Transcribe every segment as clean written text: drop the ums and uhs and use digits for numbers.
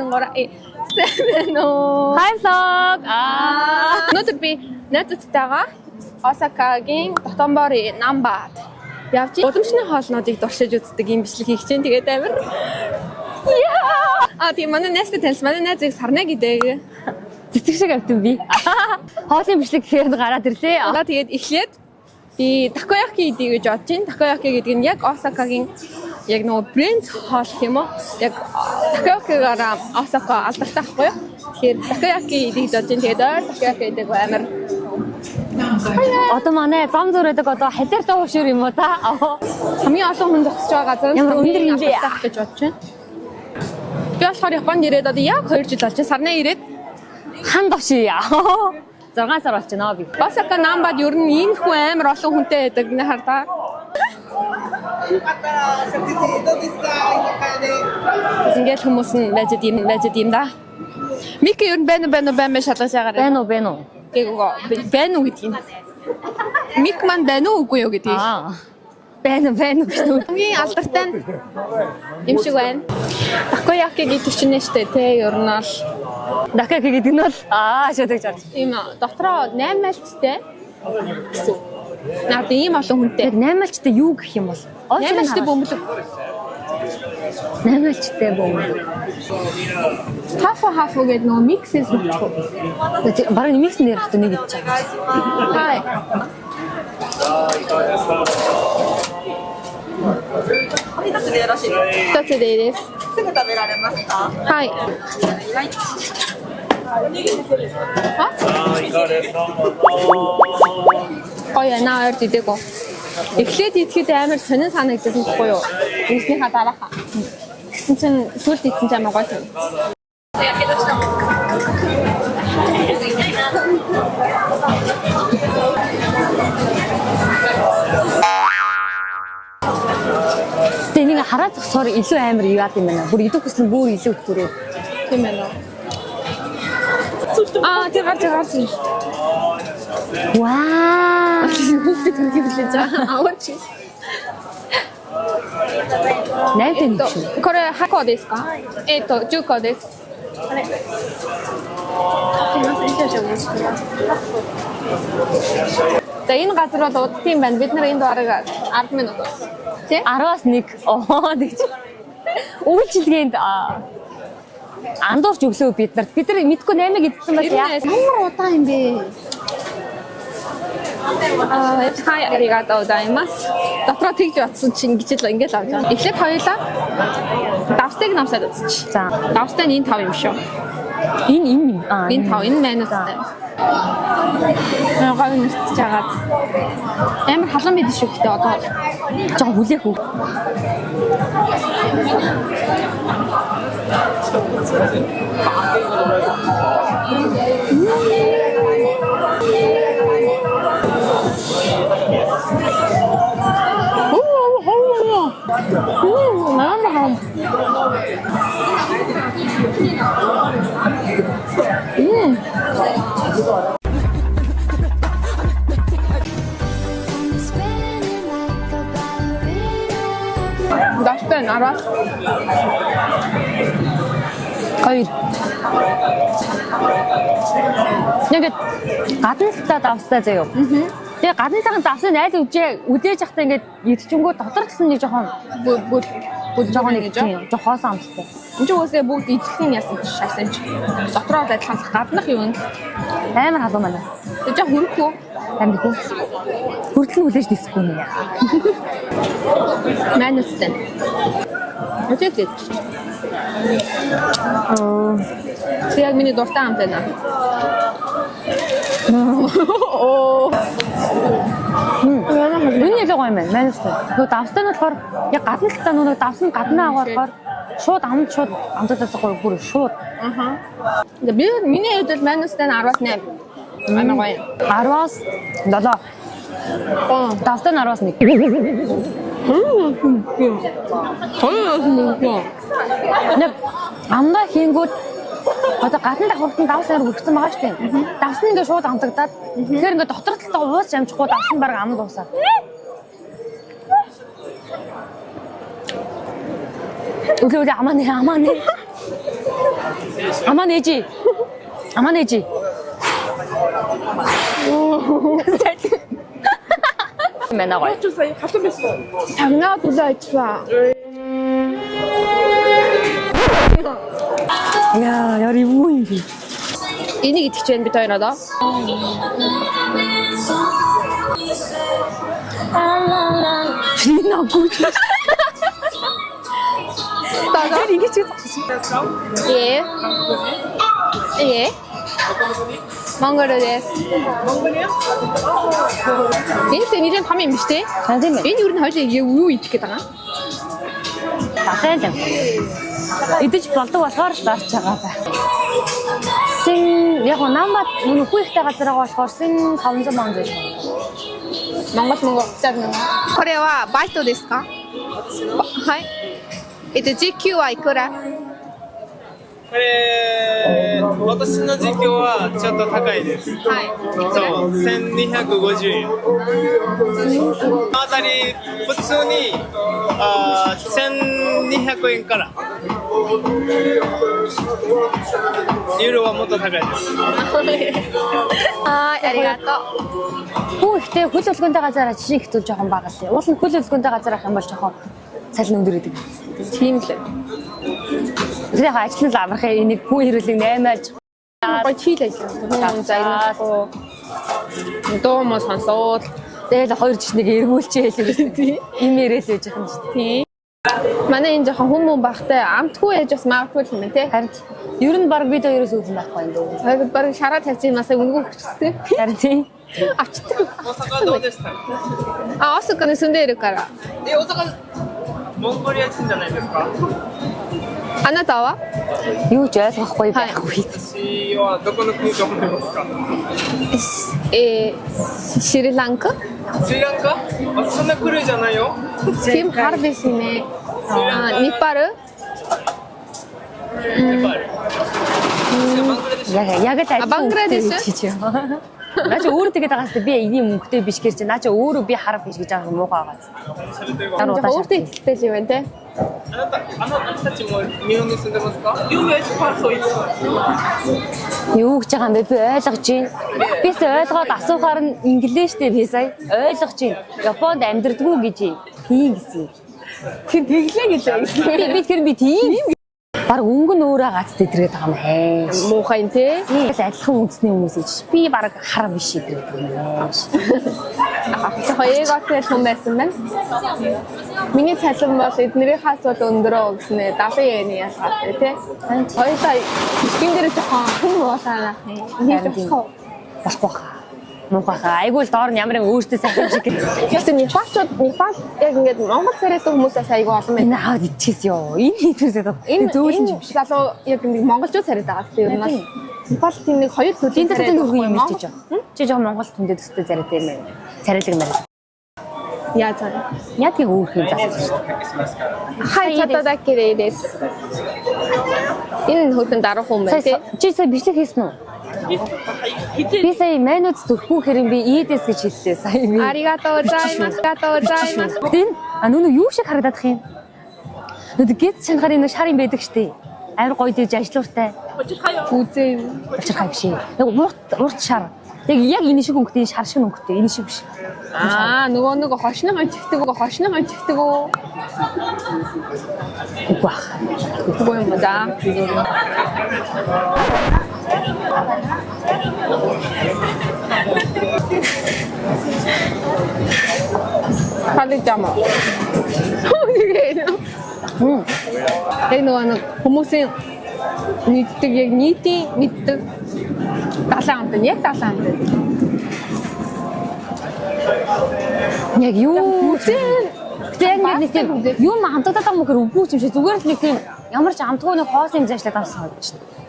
Ангора 7 оо. Hi vlog. Өнөөдөр би найзуудтайгаа Осакагийн Тотомбори Намбад явж удамшны хоолнуудыг дуршиж үздэг юм бичлэг хийх чинь тэгээд амир. Тийм манай найзтай таньс манай найзыг Сарна гэдэг. Цэцэг шиг автсан би. Хоолны бичлэг гэхээр гараад ирлээ. Тэгээд эхлээд би такояки идэх гэж бодож байна. Такояки гэдэг нь яг Осакагийн яг нөгөө брэнд хоол юм уу? Яг такоякигаараа Осака алдартай байхгүй юу? Тэгэхээр такояки идэх гэж бодож байна. Тэгээд ойр такояки идэх амир. Одоо манай зам зүрээдэг одоо халиар дуушир юм уу та? Хамгийн олон хүн зогсож байгаа газар ямар өндөр юм бэ гэж бодож байна. Би болохоор Японд ирээд одоо яг 2 жил болж байна. Сарна ирээд ханд овшия. 6 сар болж байна би. Осака Намбад ер нь ийм хүн амар олон хүнтэй байдаг нэ хардаа. Ингээл хүмүүс нь байж ийм да. Мик ер нь байна шалгаж байгаарай. Байна уу? Гээгөө байна уу гэдэг юм. Мик маань байна уу үгүй юу гэдэг. Байна уу. Хамгийн алдартай нь юм шиг байна. Такояки гэдэг чинь нэштэй те ер нь бол Такояки гэдэг нь бол шүтэж чад. Тийм дотроо 8 альцтай. Наад ийм олон хүнтэй. 8 альцтай юу гэх юм бол? 8 альцтай бөмбөлөг. 8 альцтай бөмбөлөг. Хафу гэдэг нөгөө миксээс өгчих. Бараг микс нэр хата нэг гэж байгаа. Хай. 一つでよろしいですか。一つでいいです。すぐ食べられますか。はい。Гоё яна ойр дидэггүй. Эхлээд идэхэд амар сонин санагдсан байхгүй юу? Ирснийхаа дараахаа. Тэгсэн чинь сүлд идсэн чинь амар гоё санагдсан. Тэнийг хараад зогсоор илүү амар яад юм байна. Бүр идэх хүсэл бүр илүү төрөө. Тийм байна уу? Тэр гарч. Вау. Хүүхэд төргий билээж байгаа. Аваач. Найдэн шүү. これ箱ですか？10個です。すいません、少々お待ちください。За энэ газар бол удtiin байна. Бид нар энд бараг 10 минут. Тэ? 10-аас 1. Тэгж. Үйлчилгээнд андуурч өглөө бид нар мэдгүй 8-ыг идсэн байх яа. Ямар удаан юм бэ? Хай аригато гозаимас. Дотроо тэгж батсан чинь ингэж авч байгаа. Эхлээд хоёулаа давстыг намсаад үзчих. За. Давстай нь энэ 5 юм шүү. Энэ 5 энэ майнустай. Гой нэрч жагаад амар халуун бид шүү гэхдээ одоо жоо хүлээх үү. Давстай нараас. Хоёр. Нэг гадна талаа давстай заяа. Тэгээ гадна талаа давсан айл үдээж явахдаа ингээд идчихэнгүү дотор талсан нэг жоохон жоохон нэг жоохон хоосон амттай. Энд ч үгүйсээ бүгд идэхин ясан шагсан ч. Дотроо адилхан гаднах юм. Амар халуун байна. Тэг жоо хөрөхгүй. Амьдгүй. Хүртэл үлээж дисгүй нэ. Манустай. Өчигдээ. Яг миний дуртай амт байна. Миний л гоё юм байна. Манустай. Нөгөө давстай нь болохоор яг гадна талаа нөгөө давсан гаднаа агаахаар шууд амтдаас бүр шууд. Миний хувьд бол манустай нь 10-аас 8. Амар гоё. 10-аас 7. Давстай нь 10-аас 1. Нэг амдаа хийнгүүт одоо гадна давхартан давсаар бүрхсэн байгаа шүү дээ. Давсан ингээ шууд амтагдаад тэгэхээр ингээ дотор талтай уус амжихгүй давсан баг ам дуусаа. Өглөө амааны. Аман ээжи. Аман ээжи. Мэнэ гоё. Тагнаа дулаа ичваа. Яа, яри юу юм бэ? Энийг идэх чинь бид хоёр одоо. Чи наггүй. Тага. Ингэж 예. 예. 몽골어 데스. 몽골이요? энэ нэрийн том юм биш үү? тийм ээ. Энэ юу н хойш юу идэх гээд байгаа? Баталсан. Идэж болдог болохоор зарч байгаа бай. Син яг намбат нүн хүүхтэй газар байгаа болохоор син 500 мянга гэж. Монгол цаана. これはバイトですか？はい。時給はいくら？これ、私の時給はちょっと高いです。はい。そう、1250円。あたり、普通に1200円から。ユーロはもっと高いです。はい、ありがとう。Хүүхтэй хөл хөлгөнтэй газараа жишээ хэвтүүл жоохон бага л. Уул нь хөл хөлгөнтэй газар ах юм бол жоохон цалин өндөр идэг. Тийм л. Тэр яг ажил нь л амарх энийг хүн хэрэглэг 8-аар гоё чийл ажилласан. За энэ доо мос сонсоод тэгэл 2 жишнийг эргүүлчихээ л гэсэн. Им ярэл яж байгаа юм шүү. тийм. Манай энэ жоохон хүмүүс багтай амтгүй яж бас магадгүй юм байна те. Харин ер нь баг бид хоёроос үүдэн байхгүй юм дөө. Яг баг шараа тавьчих юмасаа үнгүү хүчтэй. Харин тийм. Авчдаг. 大阪どうでした？あ、大阪に住んでいるから。大阪、モンゴリア人じゃないですか？あなたは？ Юу ч ойлгохгүй байхгүй. 私はどこの国と思いますか？シリランカ？スリランカ？あ、そんな古いじゃないよ。 Тийм хар байсан нэ. Непал? Непал. Яг л Бангладеш? Наа чи өөрөө тэгээд байгаас би энийг мөнгөтэй биш гэж наа чи өөрөө би харах биш гэж байгаа муухай байгаа. されてる側。 Өөртөө ихтэй юм байна те. あなたたちも日本に住んでますか？ US パスを行く。 Юу гэж байгаа юм бэ? Би ойлгож байна. Бис ойлгоод асуухаар нь инглиштэй би сая ойлгож байна. Японд амьдрдаггүй гэж тийм гэсэн. Тэр тэглээ гэлээ. Би тэр би тийм. Баг өнгө нь өөрөө гац тэтрээд байгаа юм хээ. Муухай юм те. Тийм л адилхан үндэсний хүмүүс ич. Би баг хар биш идрээд байгаа юм. Хоёроо хүн байсан байна. Миний цалин бол эднэрийнхээс бол өндөрөө гэснээр 70 yen ялгаатай тий. Хоёулаа гин дээр жоохон хүн уулаа. Болохгүй хаа. Муухай. Айгуул доор нь ямар юм өөртөө сайхан шиг. Ястэ Непал яг ингээд Монгол царайтай хүмүүсээс айгуу олон байна. Энэ хаад ичээс ёо. Энэ хитвэсээ. Энэ зөөлөн юм шиг. Залуу яг нэг монголчууд царайтай байгаа тийм юм байна. Непал тийм нэг хоёр төлийн царайтай нүргүй юм чи жоо. Чи жоо Монгол түндэд өстэй царайтай юм байна. Царайлаг мэрэг. Яа цаа. Яг тийм өөр юм заасан шүү дээ. Хай цатада кирэй дэс. Энэ хөтөн дарах юм байна тий. Чи сая бичлэг хийсэн үү? Би сая менюд төрхүү хэрэг би ийдэс гэж хэллээ сая би. Аригато гозаймас. Тин нүг юу шиг харагдах юм? Нүг гэт чангаар энэ шар юм байдаг штэ. Амар гоё дэж ажиллууртай. Үзээ. Очирхай биш. Нэг урт шар. Яг энэ шиг өнгөтэй шар шиг өнгөтэй энэ шиг биш. Нөгөө хошно гончихдаг уу? Үгүй бах. Үгүй юм да. Халиг жама. Яг нөгөө хүмүүсийн нийтдэг яг нийтийн мэддэг 70 амт яг 70 амт. Яг юу тийм нэг тийм юм хамтдаад байгаа юм хэр үгүй юм шиг зүгээр л нэг тийм ямар ч амтгүй нэг хоос юм заашлаад авсан гэж байна.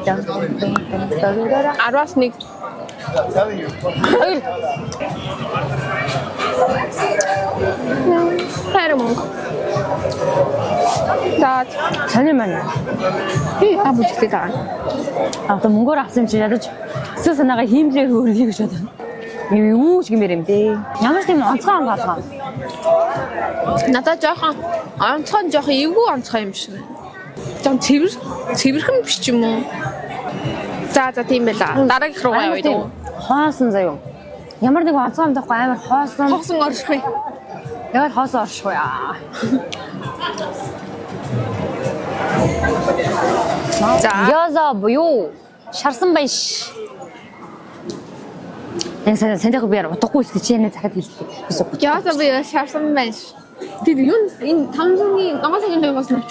Jangan Aras нэг Хэрэг За саний маань би абучтэй таа. Одоо мөнгөөр авсан чи ядаж эсвэл санаага хиймлэр хөргий гэж бодно. Юу ч гэмээр юм дээ. Ямар ч тийм онцгой ам болгоо. Надад жоохон онцгой эвгүй онцгой юм шиг. Жон цэвэрхэн биш ч юм уу. За тийм байла. Дараагийнх руу явъя дөө. Хоосон заяа. Ямар нэг онцгой юм дахгүй амар хоосон. Хоосон орших вэ? Яг хоосон орших уу яа. За. Гёза буюу шарсан баяш. Энэ сэндэг би утгагүй ч чи яна захад хэлдэг. Гёза буюу шарсан баяш. Тэр юу энэ 500-ийн гамсагийн тоогоос нь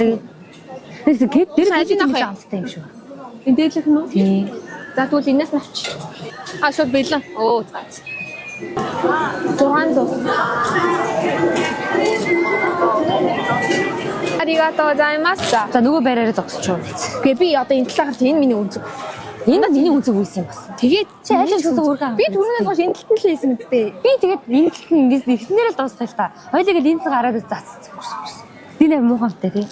тэгээд тэгээд дээр ажин авах амттай юм шүү. энэ дээдлэх нь үү? Тийм. За тэгвэл энэс нь авч. Шууд бэлэн. Оо за. 600. Аригато гозаимаста. За нөгөө байраараа зогсчихоо. Гэ би одоо энэ талаар гарч энэ миний үнцэг. Энэ миний үнцэг үйсэн юм бас. Тэгээд чи аль хэсэг өөргөө. Би түрүүнээс хойш энэ талтан л хийсэн гэдтэй. Би тэгээд энэ талтан ингээс ихснээр л дуусгах л та. Хоёулыг л энэ цаг хараад зац. Би нэр муухамтай тий.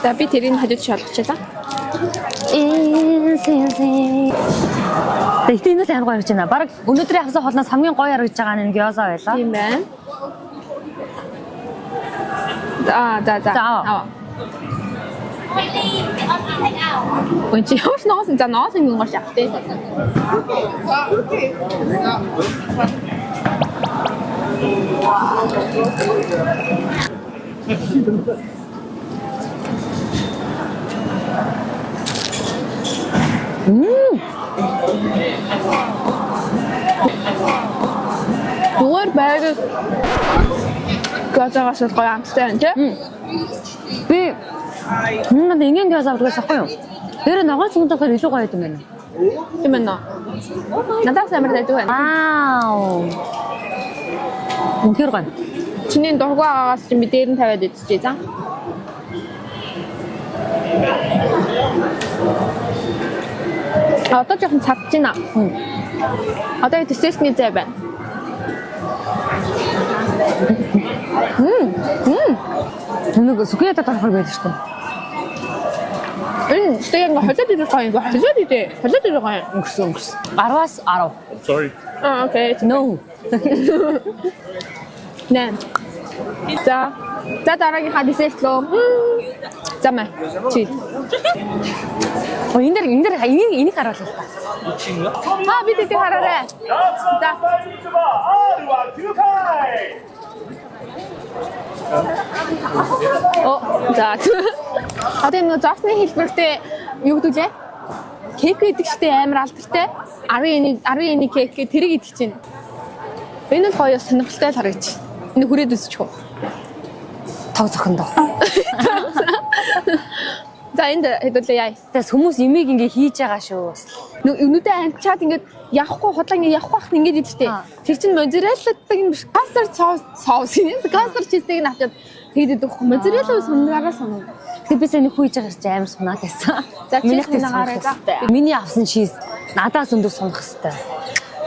За би тэрийг хажууд шалгачаа. Тэгтээ энэ л амар гоё гэж байна. Бараг өнөөдрийн авсан холноос хамгийн гоё харагдаж байгаа нь гёза байлаа. Тийм байна. За. Ой чи хөөс ноосон за ноосон юм гош явах тий. Зүгээр байгаад гозоогоос гоё амттай байна тий. Би надад ингийн гёза авдагаас ахгүй юу? Тэр ногоон цугтахаар илүү гоё юм байна. Тийм ээ. Надад амар дайдаг байна. Үнэхээр гоё. Чиний дургу агаас чи би дээр нь тавиад идчихье за. Одоо жоохон цадж байна. Одоо тэсэсний зай байна. Нэг сүхийдад орохоор байдаг шүү дээ. Тэгээ ингээ холиод идэх гоё ингээ холиод идэх. Холиод идэх гоё. Өнгөрсөн. 10-аас 10. Sorry. Окей. No. Нэ. За дараагийн хадисэл лөө. За мэ. Чи. Энийг харуулъя л та. Би тэт хараарай. За. За. Одоо энэ зоосны хэлбэртэй юу гэдэг вэ? Кек гэдэг штэ амар алдартай. 10-ийн кек гэ тэрийг идэх чинь. Энэ нь гоё сонирхолтой харагч. Энэ хүрээд үсчих үү? Тог зохиндоо. За энд хэдүүлээ яа. Тэгээс хүмүүс имийг ингээ хийж байгаа шүү. Өнөөдөө анчаад ингээд явахгүй худлаа ингээд явахгүй хахт ингээд идэлтэй. Тэр чинь моzzarella-даг юм биш. Кастер соус юм. Кастер чизтэйг нь авчаад тэгээд идэх хөө. Моzzarella сундараа санаа. Тэгээд би сая хүү хийж байгаа чинь амар сунаад байсан. За чиз нагаарай за. Миний авсан чиз надаас өндөр сунах хэвээр.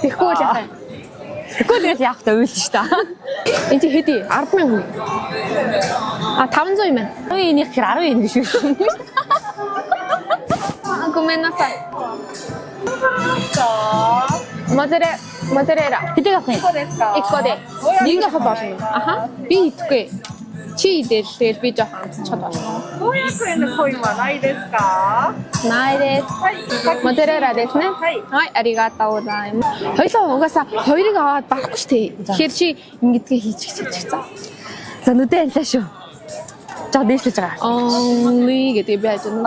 Тэгэхгүй л яах юм. Тэгэхгүй л яах вэ уйл ш та. Энд чи хэдий 10,000. 500 юм байна. 10-ийн ихэр 10 биш үү? Гомэнасай. Моzzarella. Хэдэг авах юм? Икко дэ. Нэг авах болно. Аха. Би идэхгүй. Чи идэл тэгэл би жоохон амтчихад байна. 500円のコインはないですか？ないです。Моzzarellaですね。はい、ありがとうございます。хоёулаа угаасаа хоёрыг аваад барахгүй шүү дээ. Тэгэхээр чи ингэдгээ хийчих чигцээ. За нүдэ анлаа шүү. Жоо дээшлэж байгаа. Only гэдэг би хажууд нь.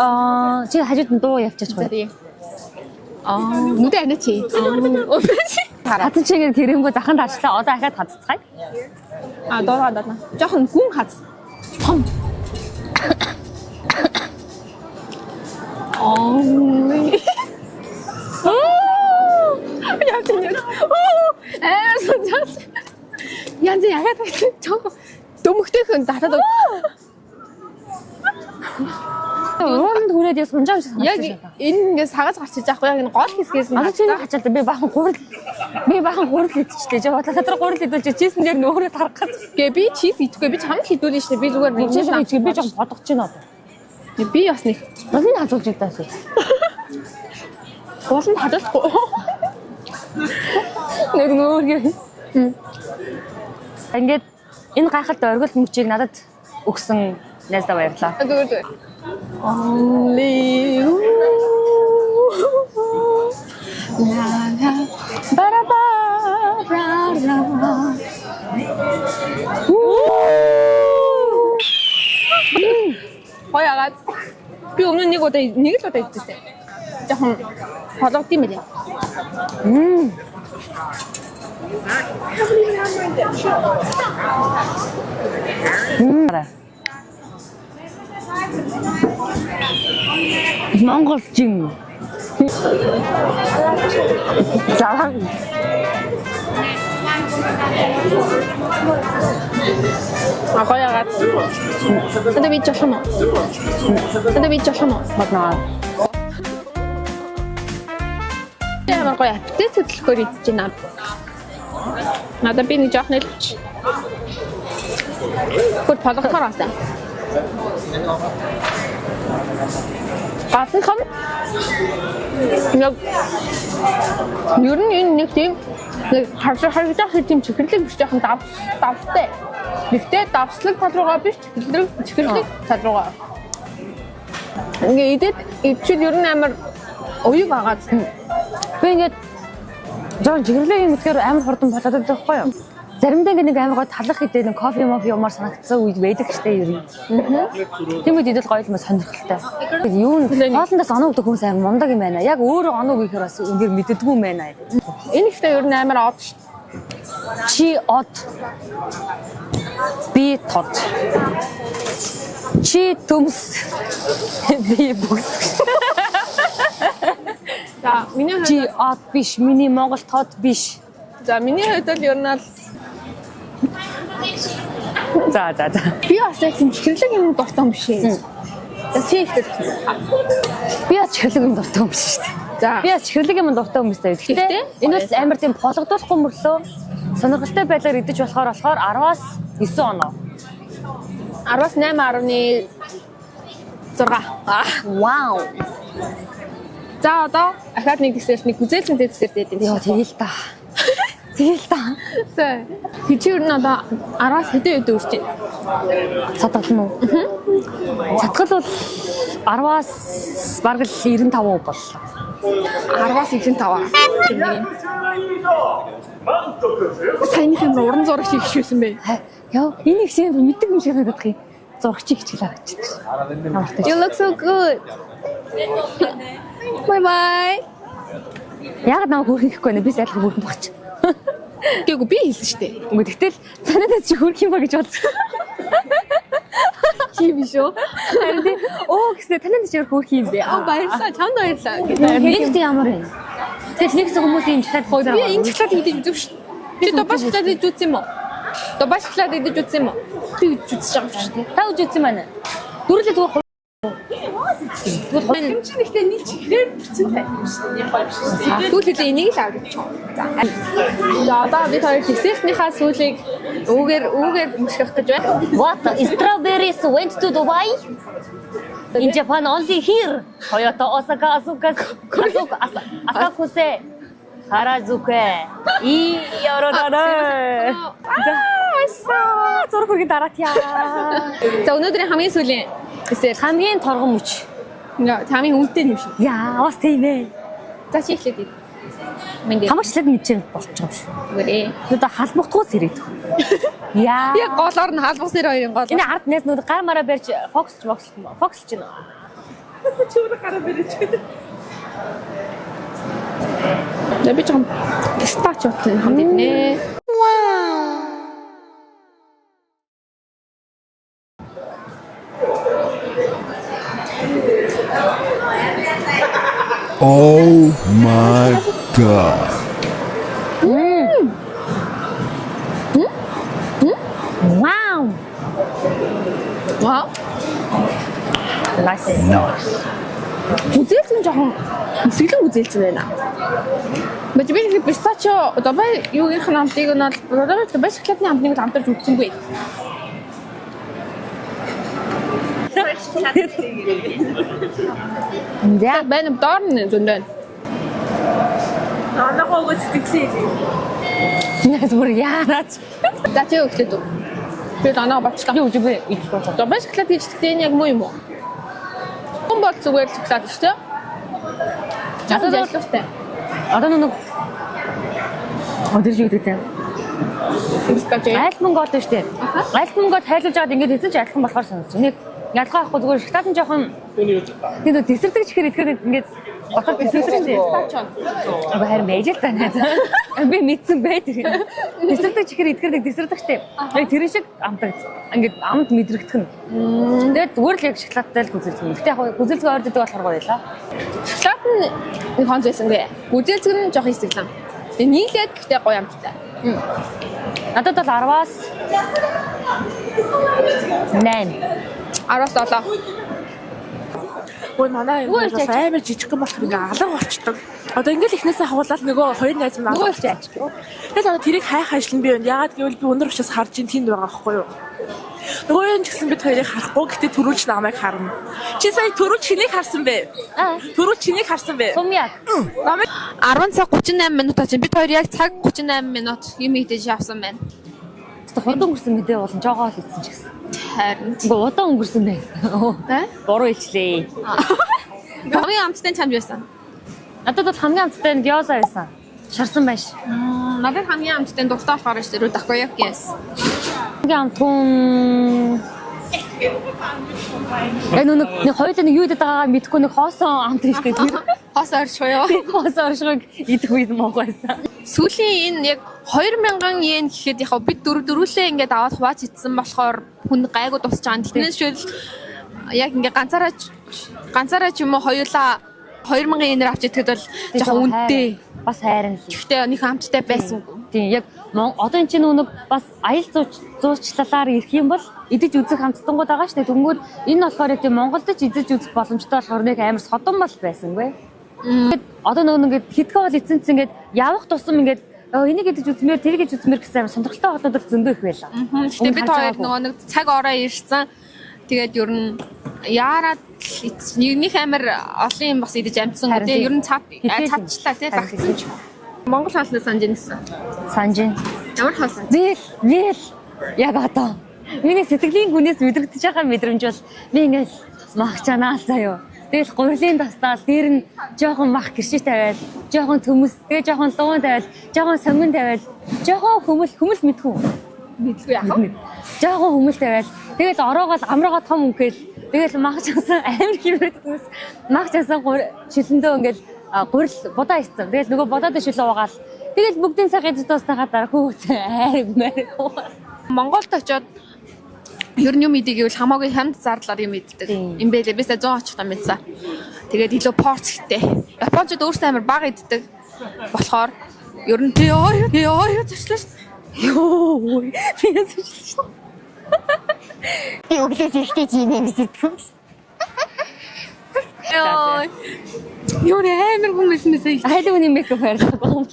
Чи хажууд нь дуу явчихж байгаа. Нүдэ анаа чи. Хатан чигээр тэрэнгүү заханд хачлаа. Одоо ахаад хаццгаая. Дуугаа даа. Жохон гүн хац. Том. Янз ягаад жоо дөмөгтэйхэн татаад. Уранд хүрээд яс унжаа шиг яг энэ ингээд сагаж гарчиж байхгүй яг энэ гол хэсгээс нь чи хачаалаа би бахан гурал идчихлээ. Жоо бодлоо тэр гурал идүүлж чийсэн дээр нөөрөө тарах гэж. Гэ би чиз идэхгүй би чамд хідүүлнэ шнэ би зүгээр нэг чиз идэх би жоо бодгож байна одоо. Би бас нэг Басны хажуулж идээсэй. гууланд хадахгүй. Нэг нөөргөө. Ингээд Энэ гайхалтай оргил мөчийг надад өгсөн найздаа баярлалаа. Зүгээр. Only you. La la ba ba ra ra. Хоёагаад би өмнө нэг л удаа идчихсэн. Жохон холгод юм билээ. Монголчин. Заваа. Хоёагаад. Тэд би жолхон уу? Тэд би жолхон уу? Батнаа. Ямар гоё аппетит хөдөлгөөр идэж байна. Надад би нэг жоох нэлж. Хот палахаар асаа. Гатхан. Ер нь энэ нэг тийм харагдах тийм чихэрлэг биш жоохон давтай. Гэхдээ давслаг тал руугаа биш чихэрлэг тал руугаа. Ингээ идчил ер нь амар уяг агаад. Би ингээд жоон чихэрлэг юм ихээр амар хурдан болоод байгаа байхгүй юу? Заримдаа нэг амар гоо талах хэдээ нэг кофе юмар санагдсан үед байдаг штэ ер нь. Тийм үед идэл гоё юм сонирхолтой. Юу н хоолндоос оноо өгдөг хүмүүс амар мундаг юм байна. Яг өөрөө оноо өгөхөр бас үнээр мэддэггүй юм байна. Энэ ихтэй ер нь амар од штэ. Чи од. Би тод. Чи төмс. Би бүгс. За миний чи од биш, миний Монгол тод биш. За миний хувьд бол ер нь л За. би бас яг тийм чихэрлэг юм дуртай юм биш ээ. За чи ихтэй. Би бас чихэрлэг юм дуртай юм биш шүү дээ. За би бас чихэрлэг юм дуртай юм биш дээ. Гэхдээ энэ бол амар тийм болгодуулахгүй мөрлөө сонирхолтой байдлаар идэж болохоор 10-аас 9 оноо. 10-аас 8.6. Вау. За одоо ахаад нэг дэсээр нэг гүзээлсэн дэсээр дээд юм. Яа тэгэл та. Тэгэл та. За чи ер нь одоо 10-аас хэдэн үед үрч байна? Цатгал нь уу? Цатгал бол 10-аас бараг л 95% боллоо. 10-аас 95. Саяных юм уран зурагч хийхшүүлсэн бэ? Яа, энэ их шиг мэддэг юм шиг надад их зурагчийг хичээл харагдчихдаг. You look so good. Bye bye. Яг намайг хөрөх гэхгүй нэ би сайлах хөрөх багч. Гэвгүй би хэлсэн шүү дээ. Үгүй тэгтэл танадад чи хөрөх юм ба гэж бодсон. Чи биш үү? Харин тий оо гэснээр танад чи хөрөх юм бэ? Баярлалаа. Чамд баярлалаа. Нэг тийм ямар вэ? Тэгээс нэг хүмүүс юм чихад хойдоо. Би энэ чихлаад идэж үзв шүү. Чи добашлаад идэж үзсэн юм уу? Добашлаад идэж үзсэн юм уу? Би идэж үзэж байгаа юм шүү дээ. Та үзэж үзсэн байна. Дөрүлээ зүгээр Тэгвэл чи нэгтэй нэг чихээр бүтэн тань юм шүү дээ. Тэгвэл хэлээ энийг л авч чаа. За одоо бид хоёр десертийнхаа сүүлийг үүгээр мөшгөх гэж байна. What? Strawberries went to Dubai? In Japan only here. Toyota Osaka Asakuse Harajuku. И ёророо. Зургийн дараатья. За өнөөдрийн хамгийн сүүлийн десерт хамгийн торгон мөч. Хамгийн үнэтэй юм шиг. Яа, бас тийм ээ. За чи эхлээд ид. Хамаачлаг мэдчихэж болчих юм шүү. Үгүй. Одоо халбахтгуус ирээд. Яа. Би голоор нь хаалбас нэр хоёрын гол. Энэ ард найз нүд гар мараа барьж фоксч ч нэ. Чүр гараа бэрэж. Би ч юм пистачо хамт иднэ. Oh my god. Wow. Wow. Nice. Үзээлсэн жоохон хэсэглэн үзээлсэн байна. Бач би нэг пистачо одоо юугийн хамтыг нь бол баш шоколадны хамтыг хамтарч үзсэнгүй. За байна доор нь зөндөө. Анахоо сэтгэлээ. Нэг зүгээр яараач. За чи өгчээд үү. Би данаа бочлаа. Юу гэж би идэх болсон. За бас шоколад хийхдээ энэ яг муу юм уу? Хүн бол зүгээр шоколад шүү дээ. Надад бол ялгаатай. одоо нэг өдөрж өгдөг юм. Пистаче. Айлтман гот шүү дээ. Айлтман гот хайлуулж аваад ингэж хийсэн чи айлтхан болохоор санагдаж байна. Нэг ялгаа авахгүй зүгээр шоколад нь жоохон тийм дэсэрдэг чихэр идэхээр ингэж готор дэсэрдэг дээ. Аа харин байж л тань. Би мэдсэн бай тэр. Дэсэрдэг чихэр идэхээр нэг дэсэрдэгтэй. Яг тэр шиг амтаг. Ингэж амд мэдрэгдэх нь. Тэгээд зүгээр л яг шоколадтай л гүзэлцэг. Гэтэ яг гүзэлцэг ойрддаг болохоор гоё ялаа. Шоколад нь нэг хонц байсангүй. Гүзэлцэг нь жоох хэсэглэн. Тэгээ нийлээд гэхдээ гоё амттай. Надад бол 10-аас 8. 10-аас 7. Ой манай энэ бас амар жижигхэн болох ингээ алга болчдөг. Одоо ингээл ихнээсээ хавуулаад нөгөө хоёр найз минь алга болчих. Тэгэл одоо тэрийг хайх ажил нь би байна. Ягаад гэвэл би өнөр учраас харж ин тэнд байгаа байхгүй юу? Нөгөө юм ч гэсэн бид хоёрыг харахгүй гэхдээ төрүүлж намайг харна. Чи сая төрүүлж чинийг харсан бэ? Төрүүлж чинийг харсан бэ? Сумьяг. Намайг 10 цаг 38 минутаа чинь бид хоёр яг цаг 38 минут юм идэж явсан байна. Хурдан өнгөрсөн мэдээ болон жоогоо л ийдсэн ч гэсэн. Харин Ингээ удаан өнгөрсөн бэ. тэ? Буруу илчлээ. Хамгийн амттай чамд байсан. Надад бол хамгийн амттай нь гёза байсан. Шарсан байш. Надад хамгийн амттай дуртай болохоор шүү дээ такояки яасан. Хамгийн амтун нэг хоёулаа нэг юу идэт байгаагаа мэдэхгүй нэг хоосон амт юм шиг тэр Хос оршгоё. хоосон оршиг идэх үед муугайсан. Сүүлийн энэ яг 2000 йен гэхэд яг бид дөрвөлээ ингээд аваад хувааж ицсэн болохоор хүн гайгүй тусч байгаа. Тэрнээс шил яг ингээд ганцаараа ч юм уу хоёулаа 2000 йенээр авч идэхэд бол жоохон үнэтэй. Бас хайрын л. Гэхдээ нэг амттай байсан. Тийм яг одоо энэ чинь нэг бас аял зуучлалаар ирэх юм бол идэж үзэх хамттангууд байгаа шүү дээ. Тэнгүүд энэ болохоор тийм Монголд ч идэж үзэх боломжтой болохоор нэг амар содон мал байсангүй. Ингээд одоо нэг хитгэн бол эцэнц ингээд явах тусам ингээд энийг идэж үзмээр тэрийг идэж үзмээр гэсэн амар сонирхолтой хотод зөндөө их байлаа. Гэхдээ бид хоёр нөгөө нэг цаг ороо ирсэн. Тэгээд ер нь яарад нэг амар олон юм бас идэж амжсан үү. Ер нь цадчлаа тий багцсан ч. Монгол хаалнаа санаж ирсэн. Санжин. Ямар хаалсан? Вэл яг одоо миний сэтгэлийн гүнээс мэдрэгдэж байгаа мэдрэмж бол би ингээд мах чанаа заяа. Тэгэл гурилын тастаал дээр нь жоохон мах гэрши тавиал, жоохон төмөс, тэгээ жоохон луун тавиал, жоохон сомин тавиал, жоохон хөмөл мэдхүү. Мэдгүй яах вэ? Жоохон хөмөл тавиал. Тэгэл ороогоол амрагоо том өнгөөл. Тэгэл мах чансан амар хэмээгдээс мах чансан шилэндөө ингээд гурил будаа ийцэн. Тэгэл нөгөө будаад шилээ угаал. Тэгэл бүгдийн цаг идэж дуусныхаа дараа хүүхдээ айраг мэрэг. Монголд очиод ер нь юм идэг гэвэл хамаагүй хямд зарлаар юм иддэг. Им бэлээ бисээ 100 очихтаа мэдсэн. Тэгээд илүү порцтэй. Японочд өөрсдөө амар бага иддэг. Болохоор ер нь ёо зочлоо шүү. Йоо, би ясчихсан. Би өглөө зэрэгтэй жимээ мэддэг. Ёо. Юу нээр хүмүүс мэсэй. Хайлууны мейкап хайрлаа.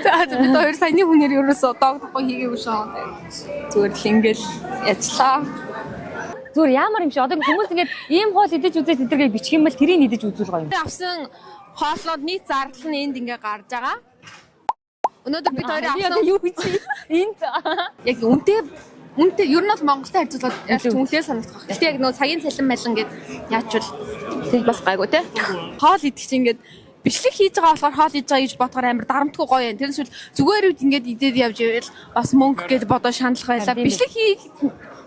За бид хоёр саяны хүнээр ерөөсөө доогдохгүй хийгээгүй шүү. Зүгээр л ингээл яжлаа. Зүгээр ямар юм шиг одоо хүмүүс ингээд ийм хоол идэж үзээд тэдэргээ бичих юм бол тэрийг идэж үзүүл гоё юм. Авсан хоолнууд нийт зардал нь энд ингээ гарч байгаа. Өнөөдөр бид хоёр авсан юу гэж энд яг үнэтэй ер нь бол Монголтой харьцуулаад яаж ч үнэтэй санагдах байх. Гэтэ яг нөө цагийн цалин байлан гээд яачвал бас гайгүй те. Хоол идэх чинь ингээд бичлэг хийж байгаа болохоор хоол хийж байгаа гэж бодохоор амар дарамтгүй гоё юм. Тэрнээс зүгээр үед ингээд идээд явж ивэл бас мөнгө гэж бодож шаналх байлаа. Бичлэг хийх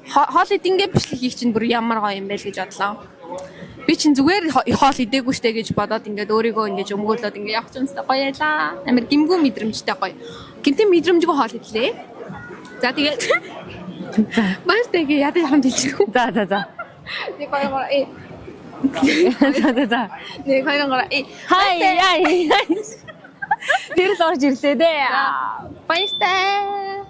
хоол идэнгээ бичлэг хийх чинь бүр ямар гоё юм бэ л гэж бодлоо. Би чинь зүгээр хоол идээгүй штэ гэж бодоод ингээд өөрийгөө ингээд өмгөөлөд ингээд явах чинь гоё ялаа. Амар гимгүү мэдрэмжтэй гоё. Гинтэн мэдрэмжгүй хоол идлээ. За тэгээд маш тэгээ ядаж хамт хэлчихв. За. Нэг хоёроо За. нэг хоёроо Хай. Тэр л орж ирлээ дээ. баяртай.